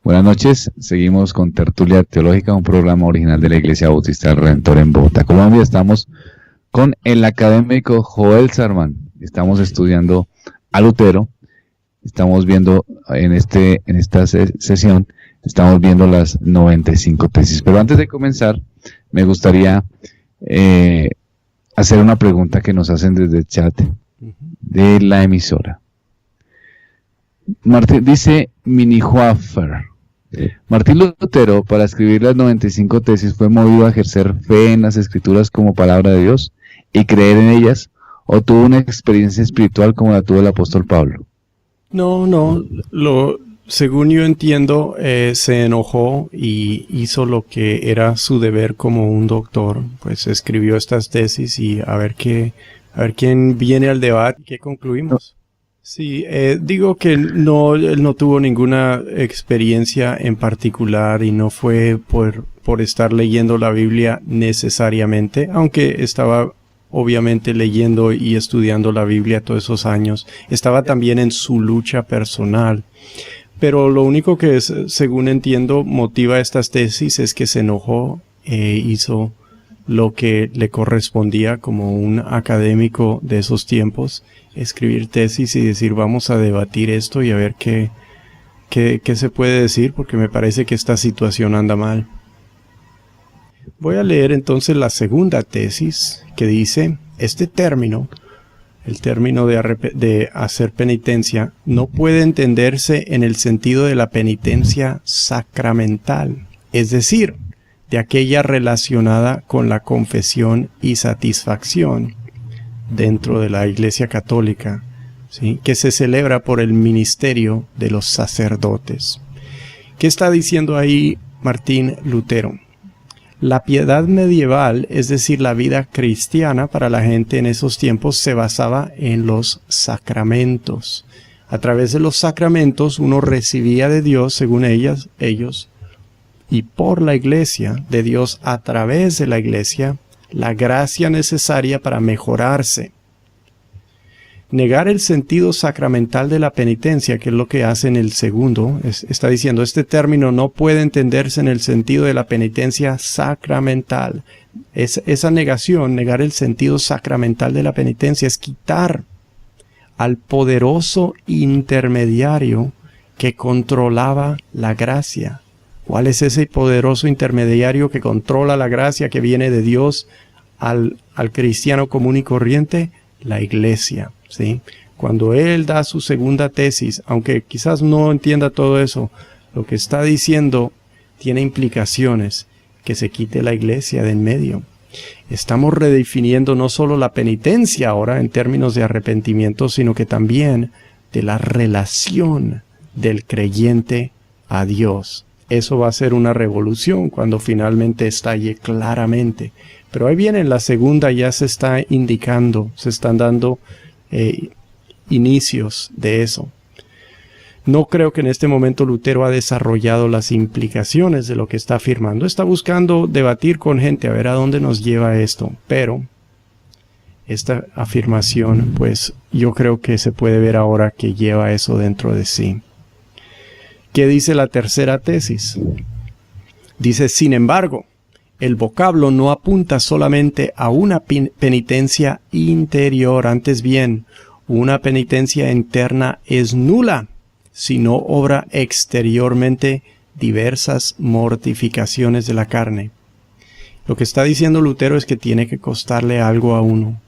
Buenas noches, seguimos con Tertulia Teológica, un programa original de la Iglesia Bautista del Redentor en Bogotá, Colombia. Estamos con el académico Joel Sarman. Estamos estudiando a Lutero. Estamos viendo en esta sesión, estamos viendo las 95 tesis. Pero antes de comenzar, me gustaría hacer una pregunta que nos hacen desde el chat de la emisora. Dice Minihofer: Martín Lutero, para escribir las 95 tesis, fue movido a ejercer fe en las Escrituras como palabra de Dios y creer en ellas, o tuvo una experiencia espiritual como la tuvo el apóstol Pablo. No, según yo entiendo, se enojó y hizo lo que era su deber como un doctor, pues escribió estas tesis y a ver quién viene al debate y qué concluimos. Sí, digo que él no tuvo ninguna experiencia en particular y no fue por estar leyendo la Biblia necesariamente, aunque estaba obviamente leyendo y estudiando la Biblia todos esos años. Estaba también en su lucha personal. Pero lo único que, según entiendo, motiva estas tesis es que se enojó e hizo lo que le correspondía como un académico de esos tiempos, escribir tesis y decir vamos a debatir esto y a ver qué se puede decir, porque me parece que esta situación anda mal. Voy a leer entonces la segunda tesis que dice: este término, el término de hacer penitencia, no puede entenderse en el sentido de la penitencia sacramental, es decir, de aquella relacionada con la confesión y satisfacción dentro de la Iglesia Católica, ¿sí?, que se celebra por el ministerio de los sacerdotes. ¿Qué está diciendo ahí Martín Lutero? La piedad medieval, es decir, la vida cristiana para la gente en esos tiempos, se basaba en los sacramentos. A través de los sacramentos uno recibía de Dios, según ellos, y por la Iglesia, de Dios a través de la Iglesia, la gracia necesaria para mejorarse. Negar el sentido sacramental de la penitencia, que es lo que hace en el segundo, está diciendo, este término no puede entenderse en el sentido de la penitencia sacramental. Esa negación, negar el sentido sacramental de la penitencia, es quitar al poderoso intermediario que controlaba la gracia. ¿Cuál es ese poderoso intermediario que controla la gracia que viene de Dios al cristiano común y corriente? La Iglesia, ¿sí? Cuando él da su segunda tesis, aunque quizás no entienda todo eso, lo que está diciendo tiene implicaciones, que se quite la Iglesia de en medio. Estamos redefiniendo no solo la penitencia ahora en términos de arrepentimiento, sino que también de la relación del creyente a Dios. Eso va a ser una revolución cuando finalmente estalle claramente. Pero ahí viene la segunda, ya se está indicando, se están dando inicios de eso. No creo que en este momento Lutero ha desarrollado las implicaciones de lo que está afirmando. Está buscando debatir con gente a ver a dónde nos lleva esto. Pero esta afirmación, pues yo creo que se puede ver ahora que lleva eso dentro de sí. ¿Qué dice la tercera tesis? Dice, sin embargo, el vocablo no apunta solamente a una penitencia interior, antes bien, una penitencia interna es nula si no obra exteriormente diversas mortificaciones de la carne. Lo que está diciendo Lutero es que tiene que costarle algo a uno.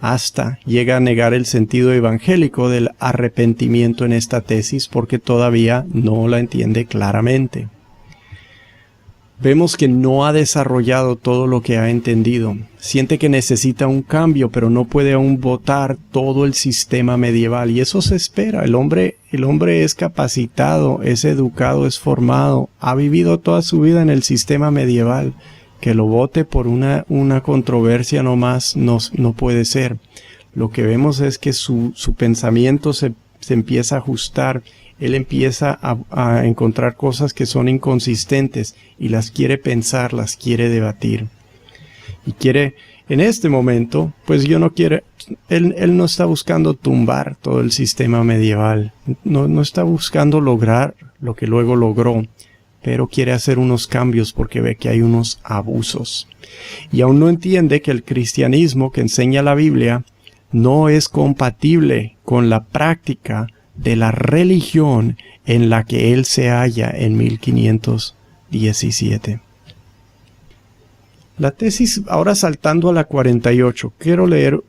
Hasta llega a negar el sentido evangélico del arrepentimiento en esta tesis porque todavía no la entiende claramente. Vemos que no ha desarrollado todo lo que ha entendido. Siente que necesita un cambio, pero no puede aún botar todo el sistema medieval. Y eso se espera. El hombre es capacitado, es educado, es formado, ha vivido toda su vida en el sistema medieval. Que lo vote por una controversia nomás no puede ser. Lo que vemos es que su pensamiento se empieza a ajustar. Él empieza a encontrar cosas que son inconsistentes y las quiere pensar, las quiere debatir. Y En este momento, pues él no está buscando tumbar todo el sistema medieval, no está buscando lograr lo que luego logró, pero quiere hacer unos cambios porque ve que hay unos abusos. Y aún no entiende que el cristianismo que enseña la Biblia no es compatible con la práctica de la religión en la que él se halla en 1517. La tesis, ahora saltando a la 48, quiero leer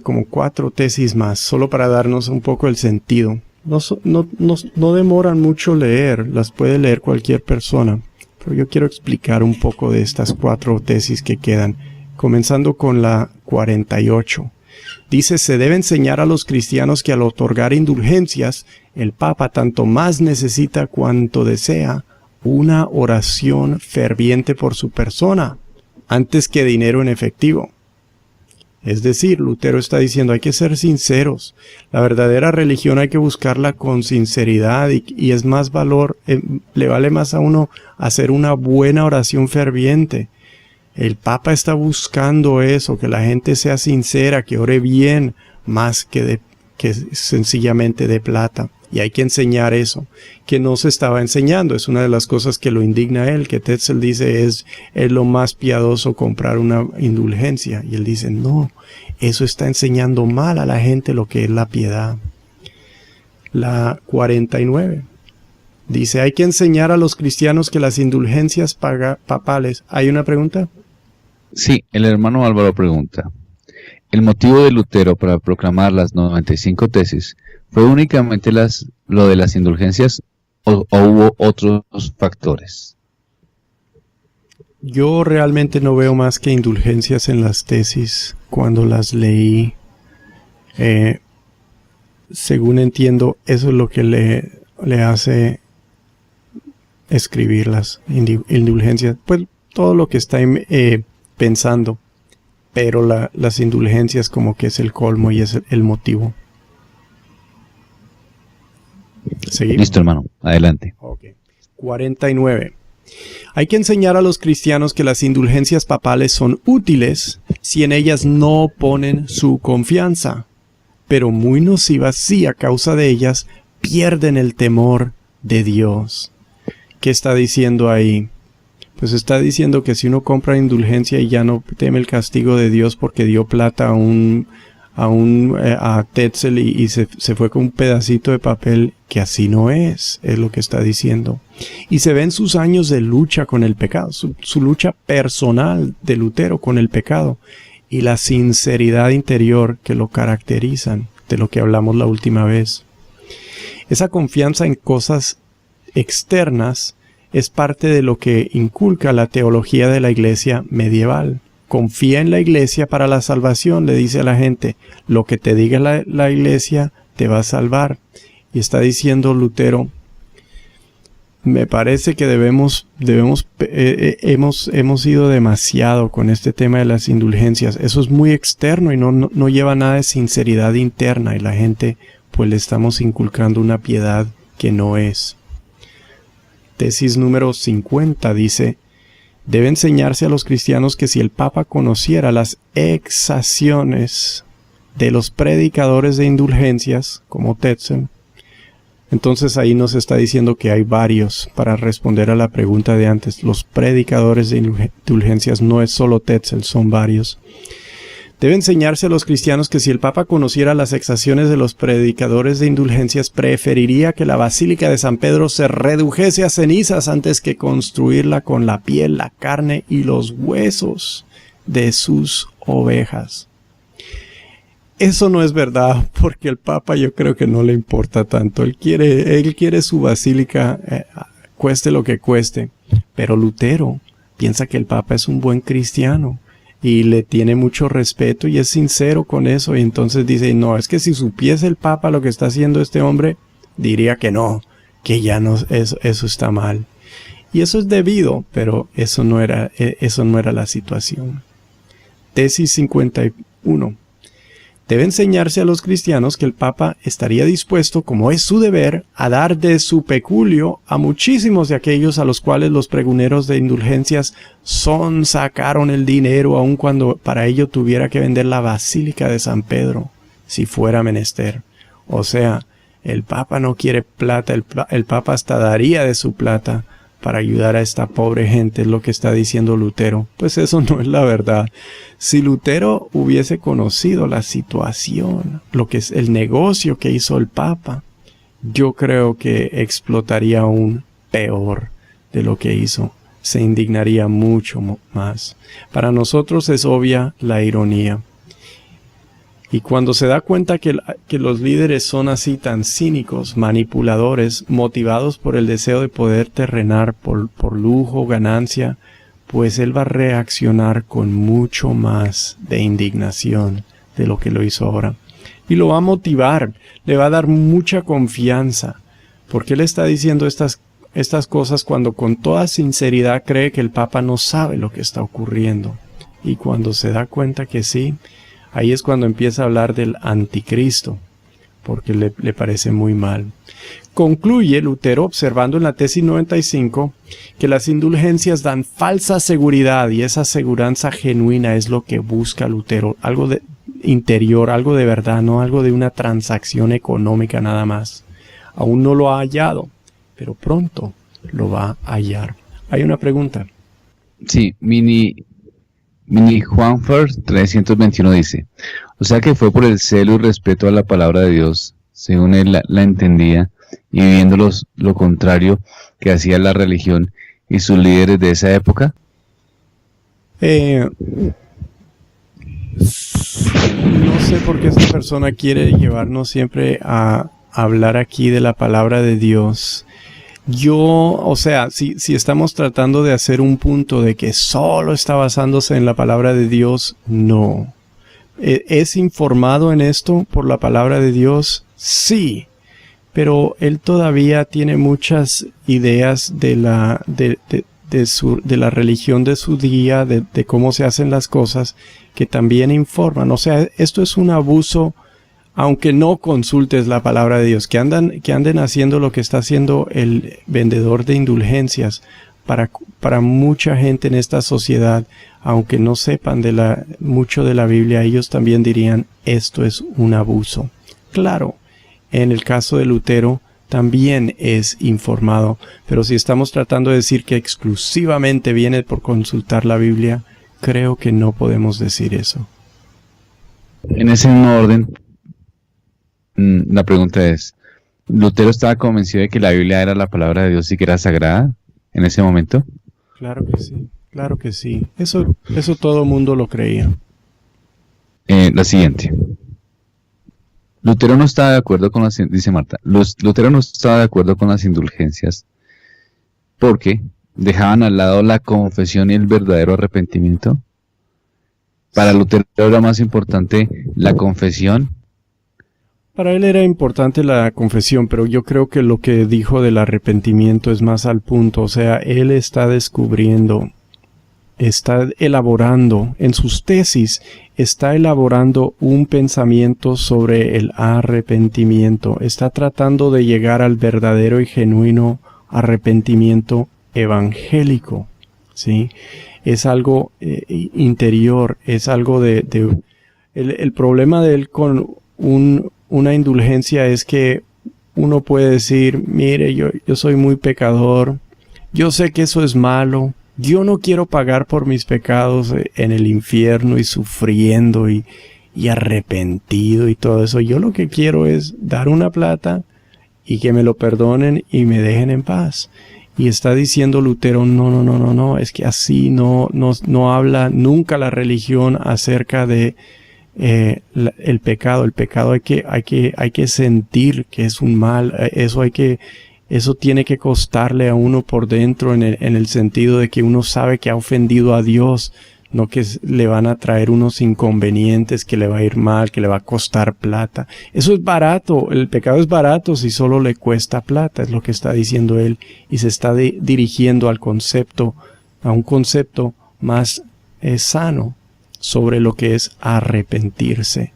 como 4 tesis más, solo para darnos un poco el sentido. No demoran mucho leer, las puede leer cualquier persona, pero yo quiero explicar un poco de estas 4 tesis que quedan, comenzando con la 48. Dice, se debe enseñar a los cristianos que al otorgar indulgencias, el Papa tanto más necesita cuanto desea una oración ferviente por su persona, antes que dinero en efectivo. Es decir, Lutero está diciendo, hay que ser sinceros. La verdadera religión hay que buscarla con sinceridad y es más valor, le vale más a uno hacer una buena oración ferviente. El Papa está buscando eso, que la gente sea sincera, que ore bien, más que sencillamente de plata. Y hay que enseñar eso, que no se estaba enseñando. Es una de las cosas que lo indigna a él, que Tetzel dice es lo más piadoso comprar una indulgencia. Y él dice, no, eso está enseñando mal a la gente lo que es la piedad. La 49. Dice, hay que enseñar a los cristianos que las indulgencias papales... ¿Hay una pregunta? Sí, el hermano Álvaro pregunta. ¿El motivo de Lutero para proclamar las 95 tesis fue únicamente lo de las indulgencias o hubo otros factores? Yo realmente no veo más que indulgencias en las tesis cuando las leí. Según entiendo, eso es lo que le hace escribir las indulgencias. Pues todo lo que está pensando, pero las indulgencias como que es el colmo y es el motivo. ¿Seguimos? Listo, hermano. Adelante. Okay. 49. Hay que enseñar a los cristianos que las indulgencias papales son útiles si en ellas no ponen su confianza, pero muy nocivas si a causa de ellas pierden el temor de Dios. ¿Qué está diciendo ahí? Pues está diciendo que si uno compra indulgencia y ya no teme el castigo de Dios porque dio plata a Tetzel y se fue con un pedacito de papel, que así no es lo que está diciendo. Y se ven sus años de lucha con el pecado, su lucha personal de Lutero con el pecado y la sinceridad interior que lo caracterizan, de lo que hablamos la última vez. Esa confianza en cosas externas es parte de lo que inculca la teología de la iglesia medieval. Confía en la iglesia para la salvación, le dice a la gente, lo que te diga la iglesia te va a salvar. Y está diciendo Lutero, me parece que hemos ido demasiado con este tema de las indulgencias. Eso es muy externo y no lleva nada de sinceridad interna, y la gente pues le estamos inculcando una piedad que no es. Tesis número 50 dice, debe enseñarse a los cristianos que si el Papa conociera las exacciones de los predicadores de indulgencias, como Tetzel, entonces ahí nos está diciendo que hay varios para responder a la pregunta de antes. Los predicadores de indulgencias no es solo Tetzel, son varios. Debe enseñarse a los cristianos que si el Papa conociera las exacciones de los predicadores de indulgencias, preferiría que la Basílica de San Pedro se redujese a cenizas antes que construirla con la piel, la carne y los huesos de sus ovejas. Eso no es verdad, porque el Papa yo creo que no le importa tanto. Él quiere su basílica, cueste lo que cueste. Pero Lutero piensa que el Papa es un buen cristiano y le tiene mucho respeto y es sincero con eso. Y entonces dice, no, es que si supiese el Papa lo que está haciendo este hombre, diría que no, que ya no, eso está mal. Y eso es debido, pero eso no era la situación. Tesis 51. debe enseñarse a los cristianos que el Papa estaría dispuesto, como es su deber, a dar de su peculio a muchísimos de aquellos a los cuales los pregoneros de indulgencias sacaron el dinero, aun cuando para ello tuviera que vender la Basílica de San Pedro, si fuera menester. O sea, el Papa no quiere plata, el Papa hasta daría de su plata para ayudar a esta pobre gente, es lo que está diciendo Lutero. Pues eso no es la verdad. Si Lutero hubiese conocido la situación, lo que es el negocio que hizo el Papa, yo creo que explotaría aún peor de lo que hizo. Se indignaría mucho más. Para nosotros es obvia la ironía. Y cuando se da cuenta que los líderes son así tan cínicos, manipuladores, motivados por el deseo de poder terrenar, por lujo, ganancia, pues él va a reaccionar con mucho más de indignación de lo que lo hizo ahora. Y lo va a motivar, le va a dar mucha confianza, porque él está diciendo estas cosas cuando con toda sinceridad cree que el Papa no sabe lo que está ocurriendo. Y cuando se da cuenta que sí, ahí es cuando empieza a hablar del anticristo, porque le parece muy mal. Concluye Lutero observando en la tesis 95 que las indulgencias dan falsa seguridad y esa aseguranza genuina es lo que busca Lutero, algo de interior, algo de verdad, no algo de una transacción económica nada más. Aún no lo ha hallado, pero pronto lo va a hallar. Hay una pregunta. Sí, Mini Juanfer 321 dice, o sea que fue por el celo y respeto a la palabra de Dios, según él la entendía, y viendo lo contrario que hacía la religión y sus líderes de esa época. No sé por qué esta persona quiere llevarnos siempre a hablar aquí de la palabra de Dios. O sea, si estamos tratando de hacer un punto de que solo está basándose en la palabra de Dios, no. ¿Es informado en esto por la palabra de Dios? Sí. Pero él todavía tiene muchas ideas de la religión de su día, de cómo se hacen las cosas, que también informan. O sea, esto es un abuso. Aunque no consultes la palabra de Dios, que anden haciendo lo que está haciendo el vendedor de indulgencias para mucha gente en esta sociedad, aunque no sepan mucho de la Biblia, ellos también dirían, esto es un abuso. Claro, en el caso de Lutero también es informado, pero si estamos tratando de decir que exclusivamente viene por consultar la Biblia, creo que no podemos decir eso. En ese mismo orden, la pregunta es, ¿Lutero estaba convencido de que la Biblia era la palabra de Dios y que era sagrada en ese momento? Claro que sí. Eso todo mundo lo creía. La siguiente. Lutero no estaba de acuerdo con dice Marta, Lutero no estaba de acuerdo con las indulgencias porque dejaban al lado la confesión y el verdadero arrepentimiento. Para Lutero era más importante la confesión. Para él era importante la confesión, pero yo creo que lo que dijo del arrepentimiento es más al punto. O sea, él está descubriendo, está elaborando, en sus tesis, está elaborando un pensamiento sobre el arrepentimiento. Está tratando de llegar al verdadero y genuino arrepentimiento evangélico, ¿sí? Es algo interior, es algo el problema de él con una indulgencia es que uno puede decir, mire, yo soy muy pecador, yo sé que eso es malo, yo no quiero pagar por mis pecados en el infierno y sufriendo y arrepentido y todo eso. Yo lo que quiero es dar una plata y que me lo perdonen y me dejen en paz. Y está diciendo Lutero, no, es que así no habla nunca la religión acerca de el pecado. El pecado hay que sentir que es un mal, eso tiene que costarle a uno por dentro en el sentido de que uno sabe que ha ofendido a Dios, no que le van a traer unos inconvenientes, que le va a ir mal, que le va a costar plata. Eso es barato, el pecado es barato si solo le cuesta plata, es lo que está diciendo él, y se está dirigiendo a un concepto más sano sobre lo que es arrepentirse.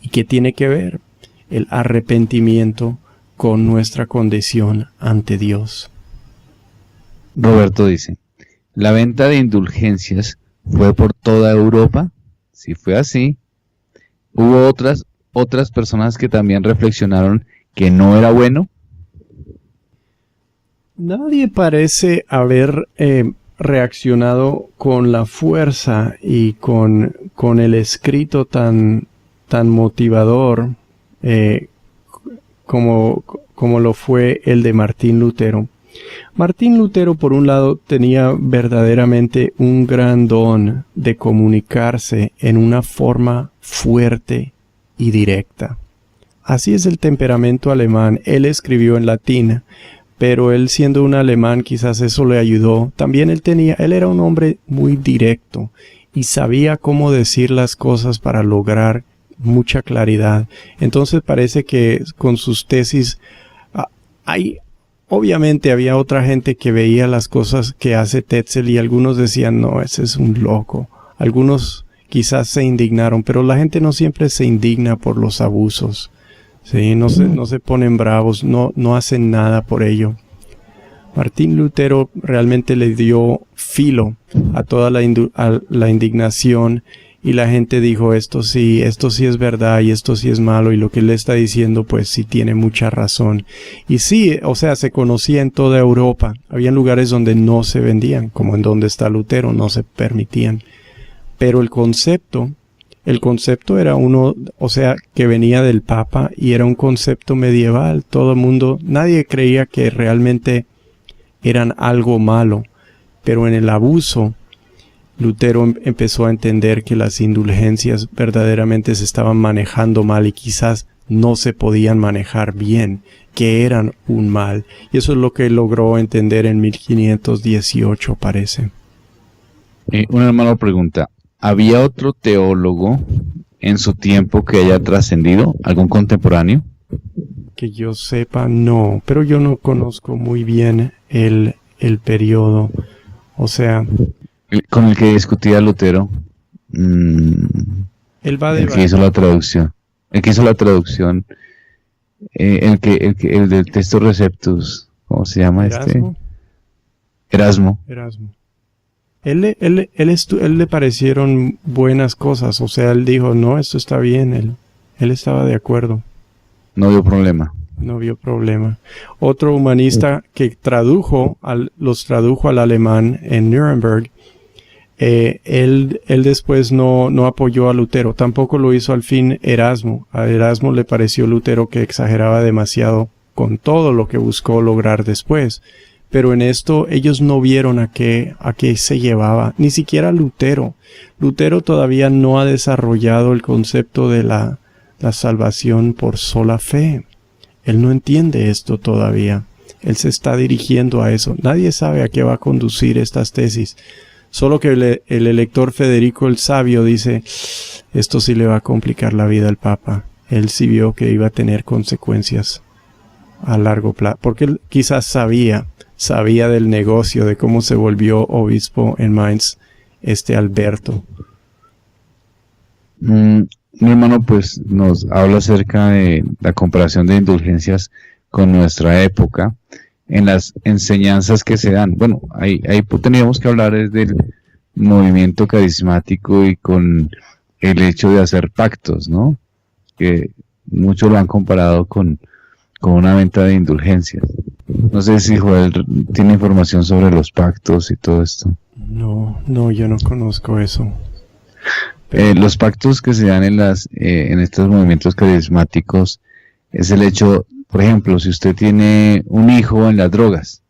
¿Y qué tiene que ver? El arrepentimiento con nuestra condición ante Dios. Roberto dice, ¿la venta de indulgencias fue por toda Europa? Si fue así, ¿hubo otras personas que también reflexionaron que no era bueno? Nadie parece haber reaccionado con la fuerza y con el escrito tan motivador como lo fue el de Martín Lutero. Martín Lutero, por un lado, tenía verdaderamente un gran don de comunicarse en una forma fuerte y directa. Así es el temperamento alemán. Él escribió en latín, pero él siendo un alemán quizás eso le ayudó. También él era un hombre muy directo y sabía cómo decir las cosas para lograr mucha claridad. Entonces parece que con sus tesis obviamente había otra gente que veía las cosas que hace Tetzel y algunos decían, no, ese es un loco. Algunos quizás se indignaron, pero la gente no siempre se indigna por los abusos. Sí, no se ponen bravos, no hacen nada por ello. Martín Lutero realmente le dio filo a toda la indignación y la gente dijo esto sí es verdad y esto sí es malo y lo que él está diciendo pues sí tiene mucha razón. Y sí, o sea, se conocía en toda Europa. Había lugares donde no se vendían, como en donde está Lutero, no se permitían. Pero el concepto era uno, o sea, que venía del Papa y era un concepto medieval. Todo el mundo, nadie creía que realmente eran algo malo, pero en el abuso, Lutero empezó a entender que las indulgencias verdaderamente se estaban manejando mal y quizás no se podían manejar bien, que eran un mal. Y eso es lo que logró entender en 1518, parece. Una hermana pregunta, ¿había otro teólogo en su tiempo que haya trascendido? ¿Algún contemporáneo? Que yo sepa, no, pero yo no conozco muy bien el periodo. O sea, con el que discutía Lutero, él va de el que hizo la traducción, el del Textus Receptus, ¿cómo se llama Erasmo. Erasmo. Él le parecieron buenas cosas, o sea, él dijo, no, esto está bien, él estaba de acuerdo. No vio problema. No vio problema. Otro humanista que los tradujo al alemán en Nuremberg, él después no apoyó a Lutero, tampoco lo hizo al fin Erasmo. A Erasmo le pareció Lutero que exageraba demasiado con todo lo que buscó lograr después. Pero en esto ellos no vieron a qué se llevaba, ni siquiera Lutero. Lutero todavía no ha desarrollado el concepto de la salvación por sola fe. Él no entiende esto todavía. Él se está dirigiendo a eso. Nadie sabe a qué va a conducir estas tesis. Solo que el elector Federico el Sabio dice, esto sí le va a complicar la vida al Papa. Él sí vio que iba a tener consecuencias a largo plazo. Porque él quizás sabía del negocio, de cómo se volvió obispo en Mainz, Alberto. Mi hermano pues nos habla acerca de la comparación de indulgencias con nuestra época en las enseñanzas que se dan. Bueno, ahí teníamos que hablar del movimiento carismático y con el hecho de hacer pactos, ¿no? Que muchos lo han comparado con una venta de indulgencias. No sé si Joel tiene información sobre los pactos y todo esto. No, yo no conozco eso. Los pactos que se dan en estos movimientos carismáticos es el hecho, por ejemplo, si usted tiene un hijo en las drogas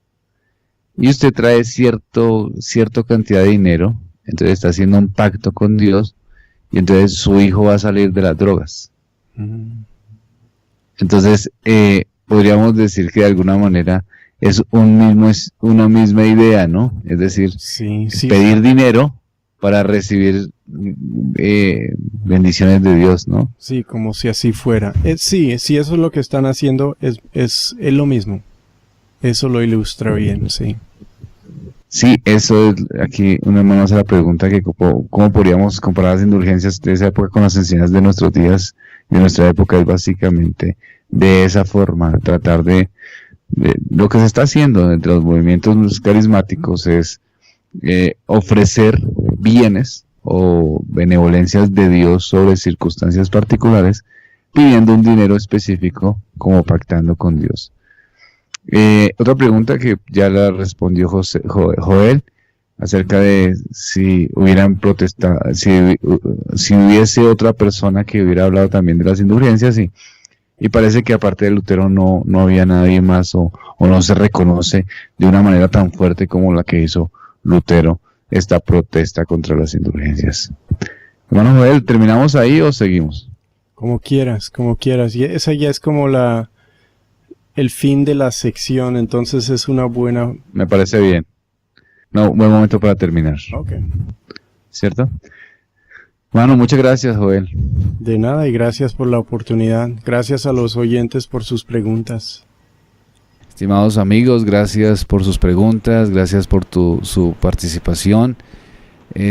y usted trae cierta cantidad de dinero, entonces está haciendo un pacto con Dios y entonces su hijo va a salir de las drogas. Entonces, podríamos decir que de alguna manera es una misma idea, ¿no? Es decir, sí. pedir dinero para recibir bendiciones de Dios, ¿no? Sí, como si así fuera. Sí, eso es lo que están haciendo, es lo mismo. Eso lo ilustra bien, sí. Sí, eso es, aquí una hermana hace la pregunta que cómo podríamos comparar las indulgencias de esa época con las enseñanzas de nuestros días de nuestra época es básicamente de esa forma, tratar de lo que se está haciendo entre los movimientos carismáticos es ofrecer bienes o benevolencias de Dios sobre circunstancias particulares, pidiendo un dinero específico como pactando con Dios. Otra pregunta que ya la respondió Joel, acerca de si hubieran protestado, si hubiese otra persona que hubiera hablado también de las indulgencias, y parece que aparte de Lutero no había nadie más o no se reconoce de una manera tan fuerte como la que hizo Lutero esta protesta contra las indulgencias. Hermano Joel, ¿terminamos ahí o seguimos? Como quieras. Y esa ya es como el fin de la sección, entonces es una buena... Me parece bien. No, buen momento para terminar. Ok. ¿Cierto? Bueno, muchas gracias, Joel. De nada y gracias por la oportunidad. Gracias a los oyentes por sus preguntas. Estimados amigos, gracias por sus preguntas, gracias por su participación.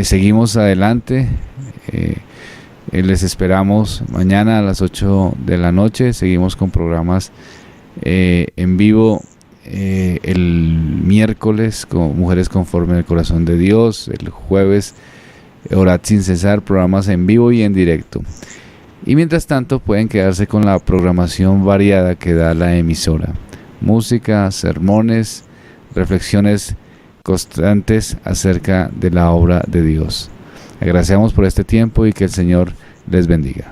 Seguimos adelante. Les esperamos mañana a las 8 de la noche. Seguimos con programas en vivo. El miércoles con Mujeres Conforme al Corazón de Dios. El jueves Orad sin cesar, programas en vivo y en directo. Y mientras tanto pueden quedarse con la programación variada que da la emisora. Música, sermones, reflexiones constantes acerca de la obra de Dios. Agradecemos por este tiempo y que el Señor les bendiga.